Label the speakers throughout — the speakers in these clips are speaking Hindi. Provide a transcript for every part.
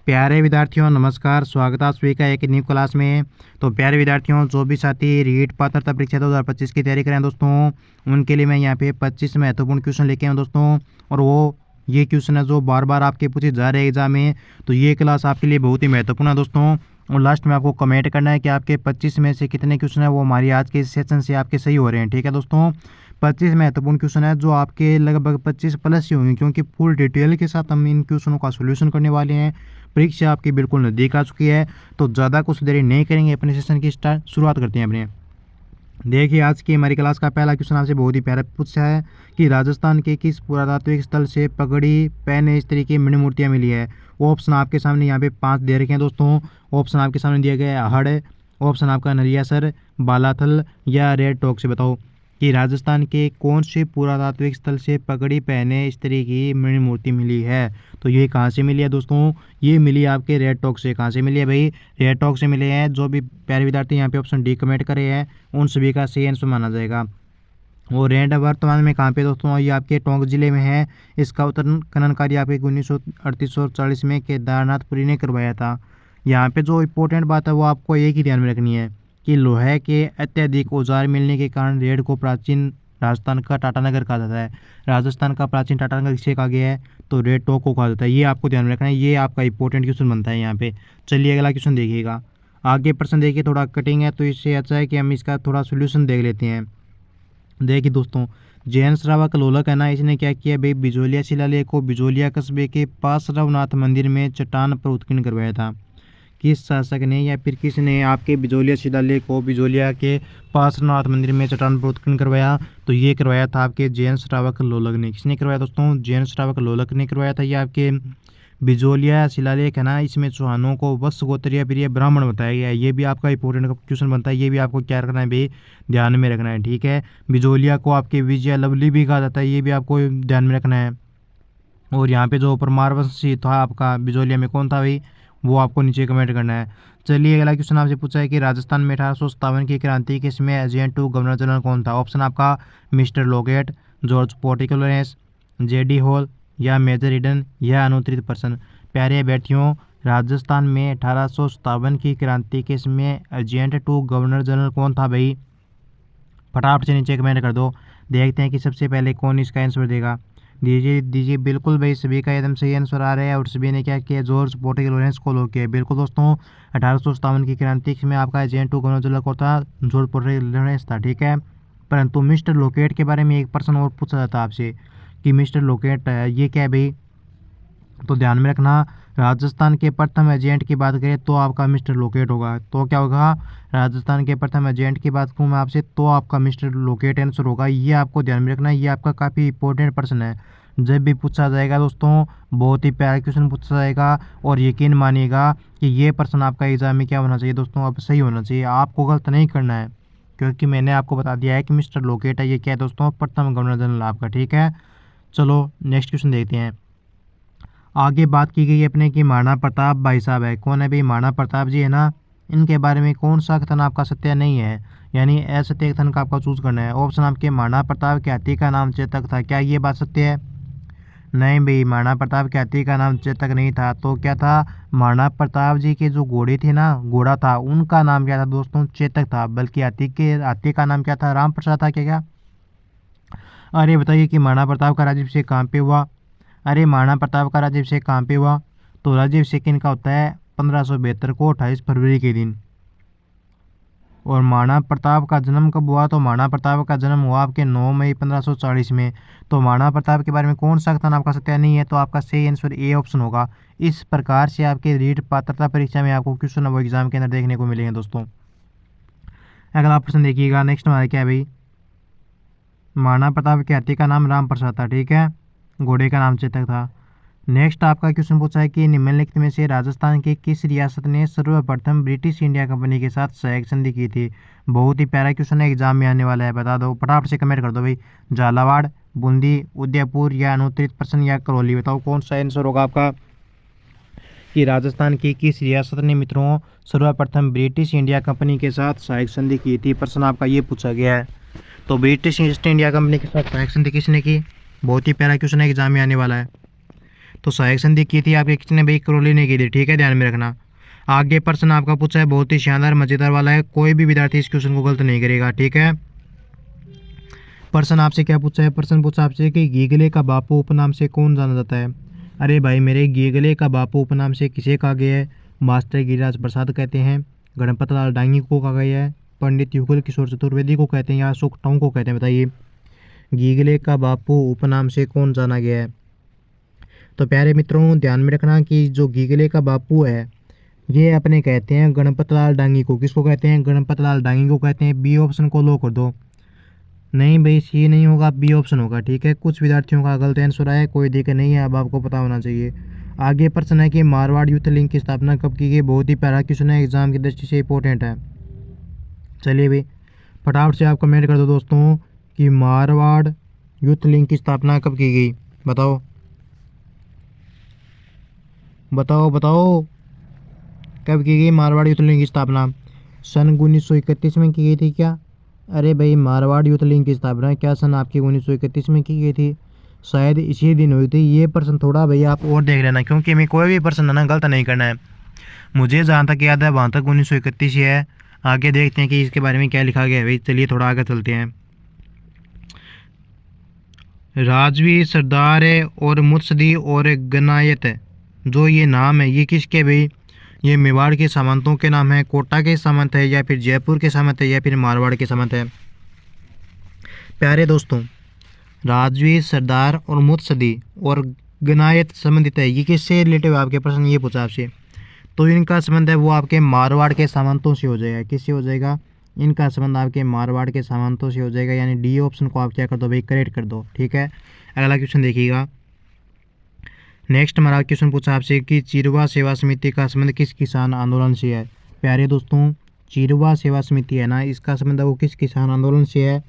Speaker 1: प्यारे विद्यार्थियों नमस्कार, स्वागत है आप सभी का एक न्यू क्लास में। तो प्यारे विद्यार्थियों, जो भी साथी रीट पात्रता परीक्षा 2025 की तैयारी करें दोस्तों, उनके लिए मैं यहाँ पे 25 महत्वपूर्ण क्वेश्चन लेके आया हूँ दोस्तों। और वो ये क्वेश्चन है जो बार बार आपके पूछे जा रहे हैं एग्जाम में। तो ये क्लास आपके लिए बहुत ही महत्वपूर्ण है दोस्तों। और लास्ट में आपको कमेंट करना है कि आपके 25 में से कितने क्वेश्चन है वो हमारी आज के सेशन से आपके सही हो रहे हैं। ठीक है दोस्तों, 25 महत्वपूर्ण क्वेश्चन है जो आपके लगभग 25 प्लस ही होंगे, क्योंकि फुल डिटेल के साथ हम इन क्वेश्चनों का सोल्यूशन करने वाले हैं। परीक्षा आपकी बिल्कुल नज़दीक आ चुकी है, तो ज़्यादा कुछ देरी नहीं करेंगे, अपने सेशन की शुरुआत करते हैं अपने। देखिए, आज की हमारी क्लास का पहला क्वेश्चन आपसे बहुत ही प्यारा पूछा है कि राजस्थान के किस पुरातात्विक स्थल से पगड़ी पहने इस तरीके की मणि मूर्तियाँ मिली है। ऑप्शन आपके सामने यहाँ पे 5 दे रखे हैं दोस्तों। ऑप्शन आपके सामने दिया गया है अहड़, ऑप्शन आपका नरियासर, बालाथल या रेड टॉक से। बताओ कि राजस्थान के कौन से पुरातात्विक स्थल से पगड़ी पहने इस तरीके की मणि मूर्ति मिली है। तो ये कहाँ से मिली है दोस्तों? ये मिली आपके रेड टॉक से। कहाँ से मिली है भाई? रेड टॉक से मिले हैं। जो भी प्यारे विद्यार्थी यहाँ पे ऑप्शन डी कमेंट करे हैं उन सभी का सही आंसर माना जाएगा। और रेड वर्तमान में कहाँ पे दोस्तों? ये आपके टोंक जिले में है। इसका उत्खनन खनन कार्य आपके 1938 और 40 में केदारनाथपुरी ने करवाया था। यहाँ पे जो इम्पोर्टेंट बात है वो आपको एक ही ध्यान में रखनी है कि लोहे के अत्यधिक औजार मिलने के कारण रेड को प्राचीन राजस्थान का टाटानगर कहा जाता है। राजस्थान का प्राचीन टाटानगर किसे कहा गया है? तो रेड टॉक को कहा जाता है। ये आपको ध्यान में रखना है, ये आपका इंपॉर्टेंट क्वेश्चन बनता है यहाँ पे। चलिए अगला क्वेश्चन देखिएगा। आगे प्रश्न देखिए, थोड़ा कटिंग है तो इससे अच्छा है कि हम इसका थोड़ा सोल्यूशन देख लेते हैं। देखिए दोस्तों, जैन श्रावक लोलक है ना, इसने क्या किया भाई, बिजोलिया शिलालेख को बिजोलिया कस्बे के पास रघुनाथ मंदिर में चट्टान पर उत्कीर्ण करवाया था। किस शासक ने या फिर किसने आपके बिजोलिया शिलालेख को बिजोलिया के पार्श्वनाथ मंदिर में चट्टान पर उत्कीर्ण करवाया? तो ये करवाया था आपके जैन श्रावक लोलक ने। किसने करवाया दोस्तों? जैन श्रावक लोलक ने करवाया था। ये आपके बिजोलिया शिलालेख है ना, इसमें चौहानों को वत्स गोत्रीय प्रिय ब्राह्मण बताया गया है। ये भी आपका इंपॉर्टेंट क्वेश्चन बनता है, ये भी आपको क्या रखना है भाई, ध्यान में रखना है। ठीक है, बिजोलिया को आपके विजय लवली भी कहा जाता है, ये भी आपको ध्यान में रखना है। और यहाँ पे जो परमारवंशी था आपका बिजोलिया में, कौन था भाई, वो आपको नीचे कमेंट करना है। चलिए अगला क्वेश्चन आपसे पूछा है कि राजस्थान में 1857 की क्रांति के समय एजेंट टू गवर्नर जनरल कौन था। ऑप्शन आपका मिस्टर लोगेट, जॉर्ज पोर्टिकुलरेंस, जेडी हॉल या मेजर ईडन या अनुत्तरित पर्सन। प्यारे अभ्यर्थियों, राजस्थान में 1857 की क्रांति के समय एजेंट टू गवर्नर जनरल कौन था भाई? फटाफट से नीचे कमेंट कर दो। देखते हैं कि सबसे पहले कौन इसका आंसर देगा। दीजिए बिल्कुल भाई, सभी का एकदम सही आंसर आ रहा है। और सभी ने क्या किया, जॉर्ज पोर्टिकुलरेंस को लॉक किया। बिल्कुल दोस्तों, 1857 की क्रांति में आपका एजेंट टू गवर्नर जनरल कौन था? जॉर्ज पोर्टिकुलरेंस था। ठीक है, परंतु मिस्टर लोकेट के बारे में एक प्रश्न और पूछा जाता है आपसे कि मिस्टर लोकेट ये क्या है भाई? तो ध्यान में रखना, राजस्थान के प्रथम एजेंट की बात करें तो आपका मिस्टर लोकेट होगा। तो क्या होगा, राजस्थान के प्रथम एजेंट की बात करूँ मैं आपसे तो आपका मिस्टर लोकेट आंसर होगा। ये आपको ध्यान में रखना है, ये आपका काफ़ी इंपॉर्टेंट प्रश्न है। जब भी पूछा जाएगा दोस्तों, बहुत ही प्यारा क्वेश्चन पूछा जाएगा। और यकीन मानिएगा कि ये प्रश्न आपका एग्जाम में क्या होना चाहिए दोस्तों, अब सही होना चाहिए, आपको गलत नहीं करना है। क्योंकि मैंने आपको बता दिया है कि मिस्टर लोकेट है, ये क्या है दोस्तों, प्रथम गवर्नर जनरल आपका। ठीक है, चलो नेक्स्ट क्वेश्चन देखते हैं। आगे बात की गई अपने कि महाराणा प्रताप भाई साहब है। कौन है भाई? महाराणा प्रताप जी है ना, इनके बारे में कौन सा कथन आपका सत्य नहीं है, यानी असत्य कथन का आपका चूज करना है। ऑप्शन आपके, महाराणा प्रताप के हाथी का नाम चेतक था। क्या ये बात सत्य है? नहीं भाई, महाराणा प्रताप के हाथी का नाम चेतक नहीं था। तो क्या था? महाराणा प्रताप जी के जो घोड़े थे ना, घोड़ा था, उनका नाम क्या था दोस्तों? चेतक था। बल्कि हाथी का नाम क्या था? राम प्रसाद था। क्या? अरे बताइए कि महाराणा प्रताप का राज्याभिषेक कहाँ पे हुआ? अरे महाराणा प्रताप का राज्याभिषेक कहाँ पे हुआ? तो राज्याभिषेक इनका होता है 1572 को 28 फरवरी के दिन। और महाराणा प्रताप का जन्म कब हुआ? तो महाराणा प्रताप का जन्म हुआ आपके 9 मई 1540 में। तो महाराणा प्रताप के बारे में कौन सा कथन आपका सत्य नहीं है? तो आपका सही आंसर ए ऑप्शन होगा। इस प्रकार से आपके रीट पात्रता परीक्षा में आपको क्वेश्चन वो एग्जाम के अंदर देखने को मिलेंगे दोस्तों। अगला प्रश्न देखिएगा। नेक्स्ट हमारा क्या है भाई, महाराणा प्रताप के हाथी का नाम राम प्रसाद था। ठीक है, घोड़े का नाम चेतक था। नेक्स्ट आपका क्वेश्चन पूछा है कि निम्नलिखित में से राजस्थान की किस रियासत ने सर्वप्रथम ब्रिटिश इंडिया कंपनी के साथ सहायक संधि की थी। बहुत ही प्यारा क्वेश्चन है, एग्जाम में आने वाला है, बता दो फटाफट से कमेंट कर दो भाई। झालावाड़, बूंदी, उदयपुर या अनुत्तरित पर्सन या करौली। बताओ कौन सा आंसर होगा आपका कि राजस्थान की किस रियासत ने मित्रों सर्वप्रथम ब्रिटिश इंडिया कंपनी के साथ सहायक संधि की थी। प्रश्न आपका ये पूछा गया है। तो ब्रिटिश ईस्ट इंडिया कंपनी के साथ सहायक संधि किसने की? बहुत ही प्यारा क्वेश्चन है, एग्जाम में आने वाला है। तो सहायक संधि की थी आपके किसने भाई, करौली ने की थी। ठीक है, ध्यान में रखना। आगे प्रश्न आपका पूछा है, बहुत ही शानदार मजेदार वाला है, कोई भी विद्यार्थी इस क्वेश्चन को गलत नहीं करेगा। ठीक है, प्रश्न आपसे क्या पूछा है, प्रश्न पूछा आपसे कि गीगले का बापू उपनाम से कौन जाना जाता है। अरे भाई मेरे, गीगले का बापू उपनाम से किसे कहा गया है, मास्टर गिरिराज प्रसाद कहते हैं, गणपत लाल डांगी को कहा गया है, पंडित युगल किशोर चतुर्वेदी को कहते हैं, या अशोक टाऊ को कहते हैं। बताइए, गीगले का बापू उपनाम से कौन जाना गया है। तो प्यारे मित्रों ध्यान में रखना कि जो गीगले का बापू है ये अपने कहते हैं गणपत लाल डांगी को। किसको कहते हैं, गणपत लाल डांगी को कहते हैं। बी ऑप्शन को लो कर दो। नहीं भाई, सी नहीं होगा, बी ऑप्शन होगा। ठीक है, कुछ विद्यार्थियों का गलत आंसर है, कोई दिक्कत नहीं है, अब आपको पता होना चाहिए। आगे प्रश्न है कि मारवाड़ यूथ लिंक की स्थापना कब की गई। बहुत ही प्यारा क्वेश्चन है, एग्जाम की दृष्टि से इंपॉर्टेंट है। चलिए भाई फटाफट से आप कमेंट कर दो दोस्तों कि मारवाड़ यूथ लिंक की स्थापना कब की गई। बताओ बताओ बताओ, कब की गई मारवाड़ यूथ लिंक की स्थापना। सन 1931 में की गई थी क्या। अरे भाई, मारवाड़ यूथ लिंक की स्थापना क्या सन आपकी 1931 में की गई थी, शायद इसी दिन हुई थी। ये प्रश्न थोड़ा भैया आप और देख लेना, क्योंकि हमें कोई भी प्रश्न ना गलत नहीं करना है। मुझे जहाँ तक याद है वहाँ तक 1931 ही है। आगे देखते हैं कि इसके बारे में क्या लिखा गया है। भाई चलिए थोड़ा आगे चलते हैं। राजवी, सरदार और मुत्सदी और गनायत, जो ये नाम है ये किसके भाई, ये मेवाड़ के सामंतों के नाम है, कोटा के सामंत है, या फिर जयपुर के सामंत है, या फिर मारवाड़ के सामंत है। प्यारे दोस्तों, राजवी, सरदार और मुत्सदी और गनायत संबंधित है, ये किससे रिलेटिव है आपके प्रश्न ये पूछा आपसे। तो इनका संबंध है वो आपके मारवाड़ के सामंतों से हो जाएगा। किससे हो जाएगा, इनका संबंध आपके मारवाड़ के सामंतों से हो जाएगा, यानी डी ऑप्शन को आप क्या कर दो भाई, करेक्ट कर दो। ठीक है, अगला क्वेश्चन देखिएगा। नेक्स्ट हमारा क्वेश्चन पूछा आपसे कि चिरवा सेवा समिति का संबंध किस किसान आंदोलन से है। प्यारे दोस्तों, चिरवा सेवा समिति है ना, इसका संबंध वो किस किसान आंदोलन से है,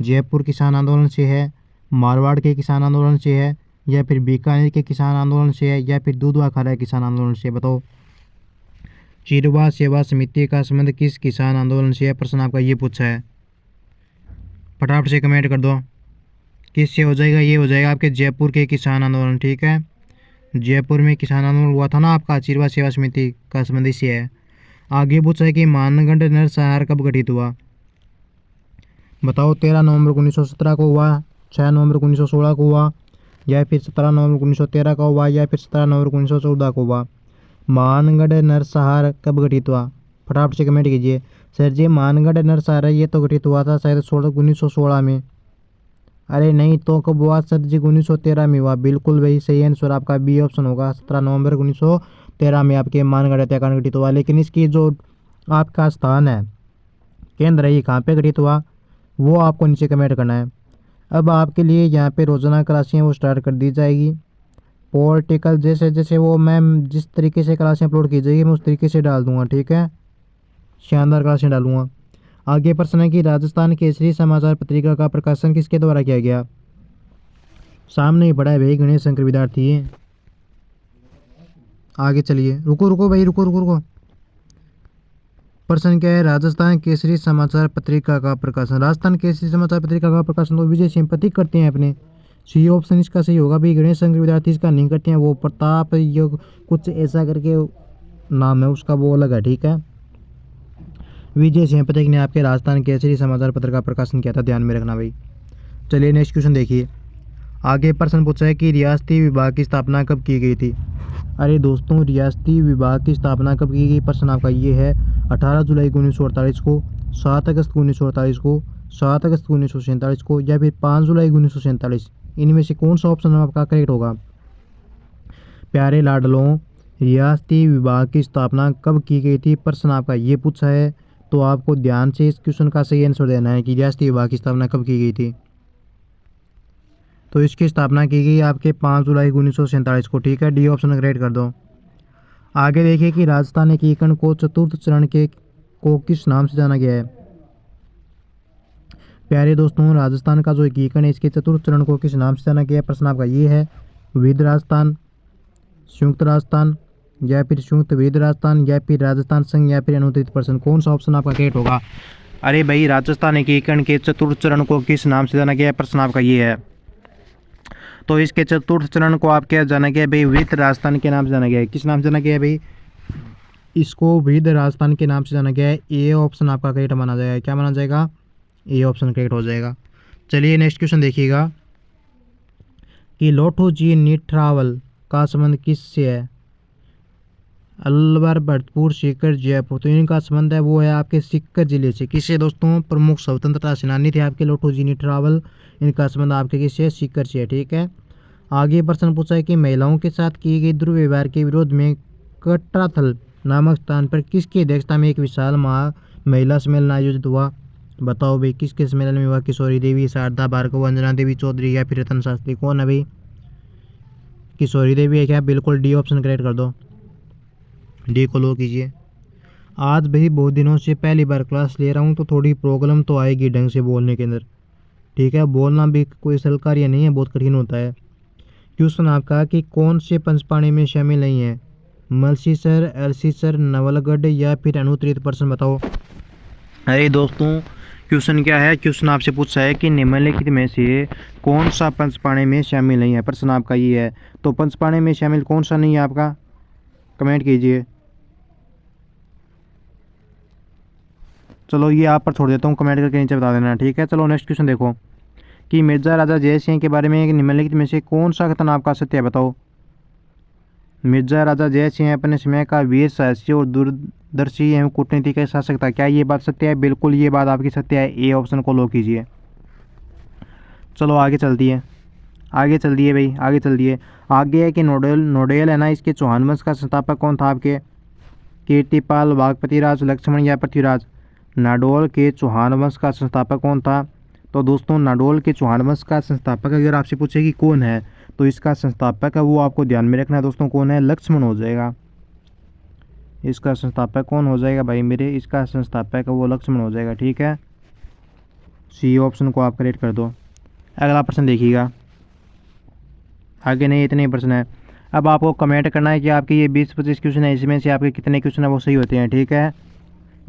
Speaker 1: जयपुर किसान आंदोलन से है, मारवाड़ के किसान आंदोलन से है, या फिर बीकानेर के किसान आंदोलन से है, या फिर दूधवा खारा किसान आंदोलन से। बताओ, चिरवा सेवा समिति का संबंध किस किसान आंदोलन से है, प्रश्न आपका ये पूछा है। फटाफट से कमेंट कर दो किससे हो जाएगा, ये हो जाएगा आपके जयपुर के किसान आंदोलन। ठीक है, जयपुर में किसान आंदोलन हुआ था ना आपका, चिरवा सेवा समिति का संबंध इससे है। आगे पूछा है कि मानगढ़ नरसंहार कब घटित हुआ। बताओ, 13 नवंबर 1917 को हुआ, 6 नवंबर 1916 को हुआ, या फिर 17 नवंबर 1913 को हुआ, या फिर 17 नवंबर 1914 को हुआ। मानगढ़ नरसंहार कब घटित हुआ, फटाफट से कमेंट कीजिए। सर जी, मानगढ़ नरसंहार ये तो घटित हुआ था शायद 1916 में। अरे नहीं, तो कब हुआ सर जी, 1913 में हुआ। बिल्कुल भाई सही आंसर आपका बी ऑप्शन होगा, 17 नवंबर 1913 में आपके मानगढ़ हत्याकांड घटित हुआ। लेकिन इसकी जो आपका स्थान है, केंद्र है, ये कहाँ पे घटित हुआ वो आपको नीचे कमेंट करना है। अब आपके लिए यहाँ पे रोजाना क्लासें वो स्टार्ट कर दी जाएगी। पॉलिटिकल जैसे जैसे वो मैम जिस तरीके से क्लासें अपलोड की जाएगी मैं उस तरीके से डाल दूंगा। ठीक है, शानदार क्लासें डालूंगा। आगे प्रश्न है कि राजस्थान केसरी समाचार पत्रिका का प्रकाशन किसके द्वारा किया गया। सामने ही पड़ा है भाई, गणेश शंकर विद्यार्थी है। आगे चलिए, रुको रुको भाई, रुको रुको रुको। प्रश्न क्या है, राजस्थान केसरी समाचार पत्रिका का प्रकाशन। राजस्थान केसरी समाचार पत्रिका का प्रकाशन तो विजय सिंह पथिक करते हैं अपने। सी ऑप्शन इसका सही होगा भाई। गणेश शंकर विद्यार्थी इसका नहीं करते हैं, वो प्रताप योग कुछ ऐसा करके नाम है उसका, वो अलग है। ठीक है, विजय सिंह पथिक ने आपके राजस्थान केसरी समाचार पत्र का प्रकाशन किया था, ध्यान में रखना भाई। चलिए नेक्स्ट क्वेश्चन देखिए। आगे प्रश्न पूछा है कि रियासती विभाग की स्थापना कब की गई थी। अरे दोस्तों, रियासती विभाग की स्थापना कब की गई, प्रश्न आपका ये है 18 जुलाई 1948 को, 7 अगस्त 1948 को, 7 अगस्त 1947 को, या फिर 5 जुलाई 1947। इनमें से कौन सा ऑप्शन आपका करेक्ट होगा। प्यारे लाडलों, रियासती विभाग की स्थापना कब की गई थी, प्रश्न आपका ये पूछा है। तो आपको ध्यान से इस क्वेश्चन का सही आंसर देना है कि रियासती विभाग की स्थापना कब की गई थी। तो इसकी स्थापना की गई आपके 5 जुलाई 1947 को। ठीक है, डी ऑप्शन करेक्ट कर दो। आगे देखिए कि राजस्थान एकीकरण को चतुर्थ चरण को किस नाम से जाना गया है। प्यारे दोस्तों, राजस्थान का जो एकीकरण है इसके चतुर्थ चरण को किस नाम से जाना गया है, प्रश्न आपका ये है विविध राजस्थान, संयुक्त राजस्थान, या फिर संयुक्त विविध राजस्थान, या फिर राजस्थान संघ, या फिर अनुसूचित पर्सन। कौन सा ऑप्शन आपका करेक्ट होगा। अरे भाई, राजस्थान एकीकरण के चतुर्थ चरण को किस नाम से जाना गया है, प्रश्न आपका ये है तो इसके चतुर्थ चरण को आप क्या जाना गया है भाई, वृत्त राजस्थान के नाम से जाना गया है। किस नाम से जाना गया है भाई, इसको वृत्त राजस्थान के नाम से जाना गया है। ए ऑप्शन आपका करेक्ट माना जाएगा। क्या माना जाएगा, ए ऑप्शन करेक्ट हो जाएगा। चलिए नेक्स्ट क्वेश्चन देखिएगा कि लोठोजी निट्रावल का संबंध किससे है। अलवर, भरतपुर, सीकर, जयपुर। तो इनका संबंध है वो है आपके सीकर जिले से। किससे दोस्तों, प्रमुख स्वतंत्रता सेनानी थे आपके लोठोजी निट्रावल। इनका संबंध आपके किससे, सीकर से है। ठीक है, आगे प्रश्न पूछा है कि महिलाओं के साथ किए गए दुर्व्यवहार के विरोध में कटराथल नामक स्थान पर किसकी अध्यक्षता में एक विशाल महिला सम्मेलन आयोजित हुआ। बताओ भाई किसके सम्मेलन में हुआ। किशोरी देवी, शारदा भार्गव, अंजना देवी चौधरी या फिर रतन शास्त्री। कौन है भाई, किशोरी देवी है क्या, बिल्कुल डी ऑप्शन करेक्ट कर दो, डी को लो कीजिए। आज भाई बहुत दिनों से पहली बार क्लास ले रहा हूँ तो थोड़ी प्रॉब्लम तो आएगी ढंग से बोलने के अंदर। ठीक है, बोलना भी कोई सरल कार्य नहीं है, बहुत कठिन होता है। क्वेश्चन आपका कि कौन से पंचपाणी में शामिल नहीं है, मलसीसर, एलसीसर, नवलगढ़ या फिर अनुत्तरित। प्रश्न बताओ। अरे दोस्तों क्वेश्चन क्या है, क्वेश्चन आपसे पूछा है कि निम्नलिखित में से कौन सा पंचपाणी में शामिल नहीं है। प्रश्न आपका ये है, तो पंचपाणी में शामिल कौन सा नहीं है आपका, कमेंट कीजिए। चलो ये आप पर छोड़ देता हूँ, कमेंट करके नीचे बता देना। ठीक है, चलो नेक्स्ट क्वेश्चन देखो कि मिर्जा राजा जय सिंह के बारे में निम्नलिखित में से कौन सा कथन आपका सत्य है। बताओ। मिर्जा राजा जय सिंह अपने समय का वीर साहसी और दूरदर्शी एवं कूटनीति का शासक था। क्या ये बात सत्य है, बिल्कुल ये बात आपकी सत्य है। ए ऑप्शन को लो कीजिए। चलो आगे चलती है, आगे चल दिए भाई, आगे चल दिए। आगे है कि नोडेल है ना, इसके चौहान वंश का संस्थापक कौन था आपके, कीर्तिपाल, वाघपति राज, लक्ष्मण या पृथ्वीराज। नाडोल के चौहान वंश का संस्थापक कौन था। तो दोस्तों नाडोल के चौहान वंश का संस्थापक अगर आपसे पूछे कि कौन है, तो इसका संस्थापक है वो आपको ध्यान में रखना है दोस्तों, कौन है, लक्ष्मण हो जाएगा। इसका संस्थापक कौन हो जाएगा भाई मेरे, इसका संस्थापक है वो लक्ष्मण हो जाएगा। ठीक है, सी ऑप्शन को आप करेक्ट कर दो। अगला प्रश्न देखिएगा, आगे नहीं इतने ही प्रश्न है। अब आपको कमेंट करना है कि आपके ये 20-25 क्वेश्चन है, इसमें से आपके कितने क्वेश्चन है वो सही होते हैं। ठीक है,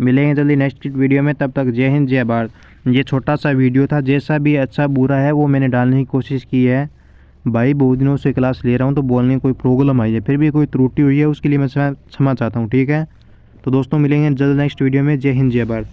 Speaker 1: मिलेंगे जल्दी नेक्स्ट वीडियो में, तब तक जय हिंद जय भारत। ये छोटा सा वीडियो था, जैसा भी अच्छा बुरा है वो मैंने डालने की कोशिश की है। भाई बहुत दिनों से क्लास ले रहा हूँ तो बोलने में कोई प्रॉब्लम आई है, फिर भी कोई त्रुटि हुई है उसके लिए मैं क्षमा चाहता हूँ। ठीक है, तो दोस्तों मिलेंगे जल्द नेक्स्ट वीडियो में। जय हिंद जय भारत।